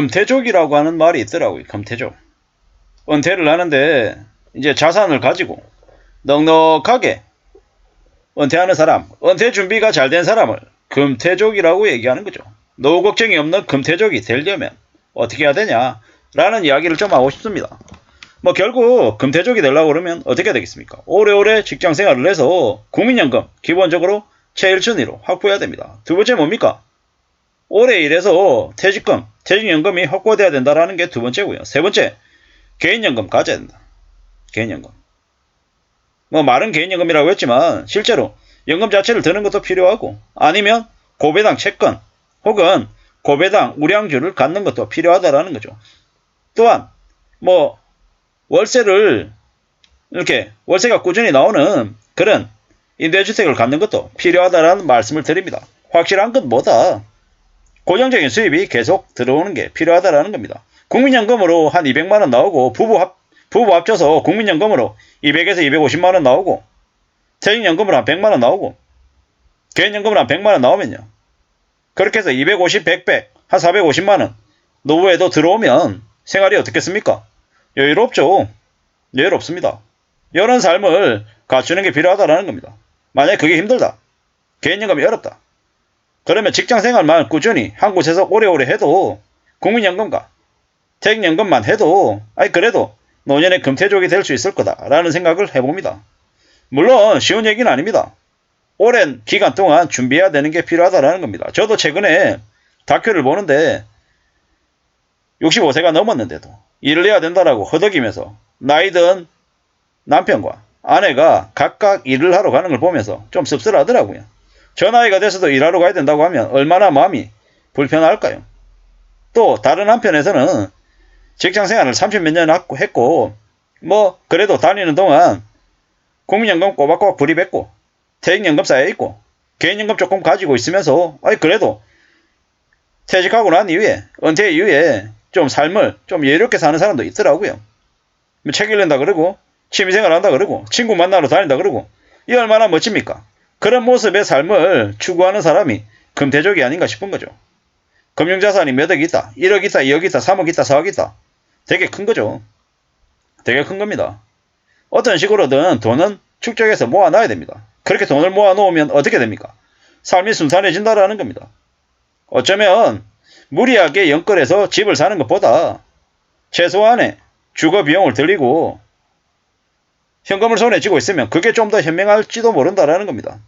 금태족이라고 하는 말이 있더라고요. 금태족. 은퇴를 하는데 이제 자산을 가지고 넉넉하게 은퇴하는 사람, 은퇴 준비가 잘 된 사람을 금태족이라고 얘기하는 거죠. 노후 걱정이 없는 금태족이 되려면 어떻게 해야 되냐 라는 이야기를 좀 하고 싶습니다. 뭐 결국 금태족이 되려고 그러면 어떻게 되겠습니까? 오래오래 직장 생활을 해서 국민연금 기본적으로 최일순위로 확보해야 됩니다. 두 번째 뭡니까? 오래 일해서 퇴직금, 퇴직연금이 확보돼야 된다는 게 두 번째고요. 세 번째, 개인연금 가져야 된다. 개인연금. 뭐 말은 개인연금이라고 했지만 실제로 연금 자체를 드는 것도 필요하고 아니면 고배당 채권 혹은 고배당 우량주를 갖는 것도 필요하다라는 거죠. 또한 뭐 월세를 이렇게 월세가 꾸준히 나오는 그런 임대주택을 갖는 것도 필요하다라는 말씀을 드립니다. 확실한 건 뭐다? 고정적인 수입이 계속 들어오는 게 필요하다라는 겁니다. 국민연금으로 한 200만원 나오고 부부 합쳐서 국민연금으로 200에서 250만원 나오고 퇴직연금으로 한 100만원 나오고 개인연금으로 한 100만원 나오면요. 그렇게 해서 250, 100, 한 450만원 노후에도 들어오면 생활이 어떻겠습니까? 여유롭죠. 여유롭습니다. 이런 삶을 갖추는 게 필요하다는 겁니다. 만약에 그게 힘들다. 개인연금이 어렵다. 그러면 직장생활만 꾸준히 한 곳에서 오래오래 해도 국민연금과 퇴직연금만 해도 그래도 노년에 금태족이 될 수 있을 거다라는 생각을 해봅니다. 물론 쉬운 얘기는 아닙니다. 오랜 기간 동안 준비해야 되는 게 필요하다는 겁니다. 저도 최근에 다큐를 보는데 65세가 넘었는데도 일을 해야 된다라고 허덕이면서 나이든 남편과 아내가 각각 일을 하러 가는 걸 보면서 좀 씁쓸하더라고요. 저 나이가 돼서도 일하러 가야 된다고 하면 얼마나 마음이 불편할까요? 또 다른 한편에서는 직장생활을 30몇 년 했고 뭐 그래도 다니는 동안 국민연금 꼬박꼬박 불입했고 퇴직연금 쌓여있고 개인연금 조금 가지고 있으면서 그래도 퇴직하고 난 이후에 은퇴 이후에 좀 삶을 좀 여유롭게 사는 사람도 있더라고요. 책 읽는다 그러고 취미생활 한다 그러고 친구 만나러 다닌다 그러고 이 얼마나 멋집니까? 그런 모습의 삶을 추구하는 사람이 금태족이 아닌가 싶은 거죠. 금융자산이 몇 억 있다, 1억 있다, 2억 있다, 3억 있다, 4억 있다. 되게 큰 거죠. 되게 큰 겁니다. 어떤 식으로든 돈은 축적해서 모아놔야 됩니다. 그렇게 돈을 모아놓으면 어떻게 됩니까? 삶이 순탄해진다라는 겁니다. 어쩌면 무리하게 연끌해서 집을 사는 것보다 최소한의 주거 비용을 들이고 현금을 손에 쥐고 있으면 그게 좀 더 현명할지도 모른다라는 겁니다.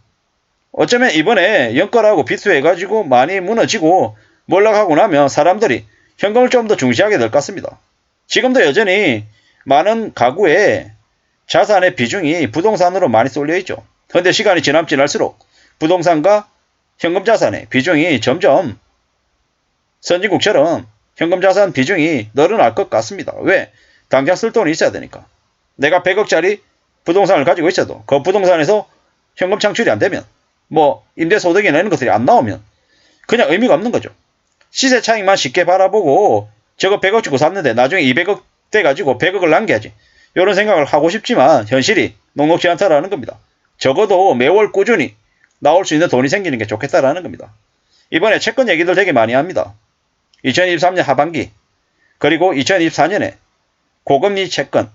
어쩌면 이번에 연끌하고 비투해가지고 많이 무너지고 몰락하고 나면 사람들이 현금을 좀 더 중시하게 될 것 같습니다. 지금도 여전히 많은 가구에 자산의 비중이 부동산으로 많이 쏠려 있죠. 그런데 시간이 지날수록 부동산과 현금 자산의 비중이 점점 선진국처럼 현금 자산 비중이 늘어날 것 같습니다. 왜? 당장 쓸 돈이 있어야 되니까. 내가 100억짜리 부동산을 가지고 있어도 그 부동산에서 현금 창출이 안 되면 뭐 임대소득이나 이런 것들이 안 나오면 그냥 의미가 없는 거죠. 시세 차익만 쉽게 바라보고 저거 100억 주고 샀는데 나중에 200억 돼가지고 100억을 남겨야지. 이런 생각을 하고 싶지만 현실이 녹록지 않다라는 겁니다. 적어도 매월 꾸준히 나올 수 있는 돈이 생기는 게 좋겠다라는 겁니다. 이번에 채권 얘기들 되게 많이 합니다. 2023년 하반기 그리고 2024년에 고금리 채권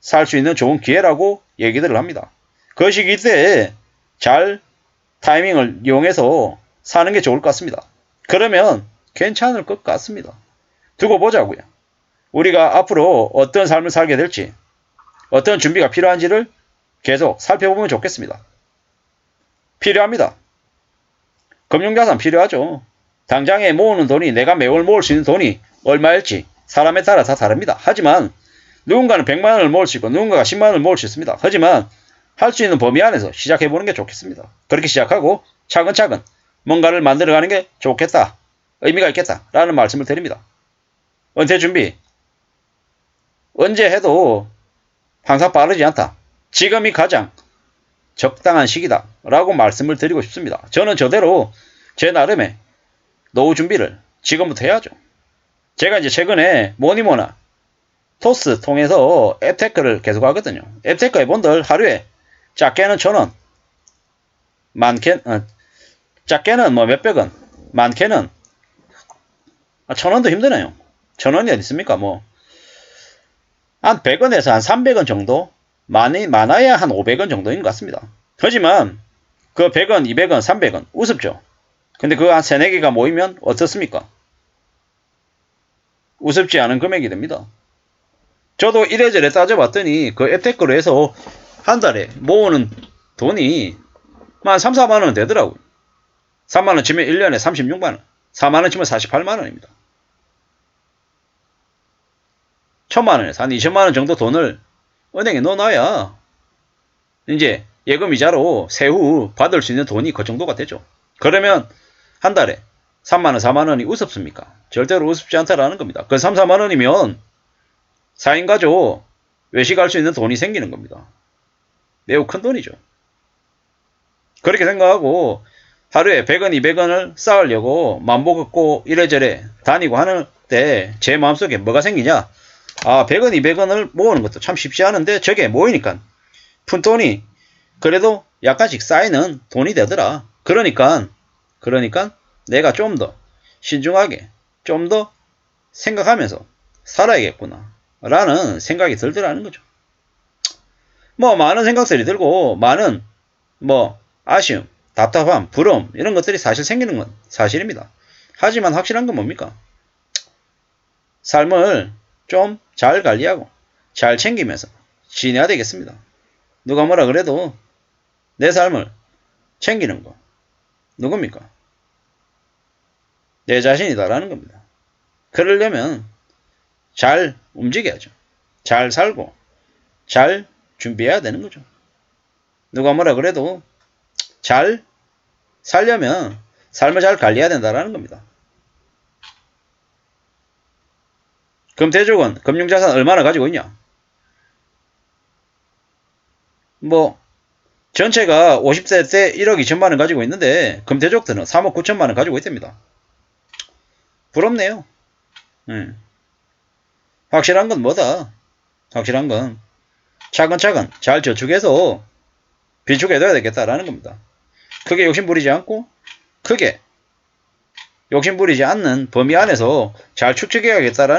살 수 있는 좋은 기회라고 얘기들을 합니다. 그 시기 때에 잘 타이밍을 이용해서 사는 게 좋을 것 같습니다. 그러면 괜찮을 것 같습니다. 두고 보자고요. 우리가 앞으로 어떤 삶을 살게 될지 어떤 준비가 필요한지를 계속 살펴보면 좋겠습니다. 필요합니다. 금융자산 필요하죠. 당장에 모으는 돈이 내가 매월 모을 수 있는 돈이 얼마일지 사람에 따라 다 다릅니다. 하지만 누군가는 100만원을 모을 수 있고 누군가가 10만원을 모을 수 있습니다. 하지만 할 수 있는 범위 안에서 시작해보는 게 좋겠습니다. 그렇게 시작하고 차근차근 뭔가를 만들어가는 게 좋겠다. 의미가 있겠다. 라는 말씀을 드립니다. 은퇴 준비 언제 해도 항상 빠르지 않다. 지금이 가장 적당한 시기다. 라고 말씀을 드리고 싶습니다. 저는 저대로 제 나름의 노후 준비를 지금부터 해야죠. 제가 이제 최근에 뭐니뭐나 토스 통해서 앱테크를 계속 하거든요. 앱테크 앱원들 하루에 작게는 1,000원, 작게는 뭐 몇백원, 많게는 1,000원도 힘드네요. 1,000원이 어디 있습니까? 뭐 한 100원에서 한 300원 정도? 많아야 한 500원 정도인 것 같습니다. 하지만 그 100원, 200원, 300원 우습죠. 근데 그거 한 3, 4개가 모이면 어떻습니까? 우습지 않은 금액이 됩니다. 저도 이래저래 따져봤더니 그 앱테크로 해서 한 달에 모으는 돈이 한 3, 4만원 되더라고요. 3만원 치면 1년에 36만원, 4만원 치면 48만원입니다. 1,000만원에서 한 2천만원 정도 돈을 은행에 넣어놔야 이제 예금이자로 세후 받을 수 있는 돈이 그 정도가 되죠. 그러면 한 달에 3만원, 4만원이 우습습니까? 절대로 우습지 않다라는 겁니다. 그 3, 4만원이면 4인 가족 외식할 수 있는 돈이 생기는 겁니다. 매우 큰 돈이죠. 그렇게 생각하고 하루에 100원, 200원을 쌓으려고 만보 걷고 이래저래 다니고 하는 때 제 마음속에 뭐가 생기냐? 아, 100원, 200원을 모으는 것도 참 쉽지 않은데 저게 모이니까 푼돈이 그래도 약간씩 쌓이는 돈이 되더라. 그러니까 내가 좀 더 신중하게 좀 더 생각하면서 살아야겠구나 라는 생각이 들더라는 거죠. 뭐 많은 생각들이 들고 많은 뭐 아쉬움, 답답함, 부러움 이런 것들이 사실 생기는 건 사실입니다. 하지만 확실한 건 뭡니까? 삶을 좀 잘 관리하고 잘 챙기면서 지내야 되겠습니다. 누가 뭐라 그래도 내 삶을 챙기는 거 누굽니까? 내 자신이다라는 겁니다. 그러려면 잘 움직여야죠. 잘 살고 잘 준비해야 되는 거죠. 누가 뭐라 그래도 잘 살려면 삶을 잘 관리해야 된다는 겁니다. 금태족은 금융자산 얼마나 가지고 있냐? 뭐 전체가 50세 때 1억 2천만 원 가지고 있는데 금태족들은 3억 9천만 원 가지고 있답니다. 부럽네요. 확실한 건 뭐다? 확실한 건 차근차근 잘 저축해서 비축해둬야 되겠다라는 겁니다. 크게 욕심부리지 않고 크게 욕심부리지 않는 범위 안에서 잘 축적해야겠다라는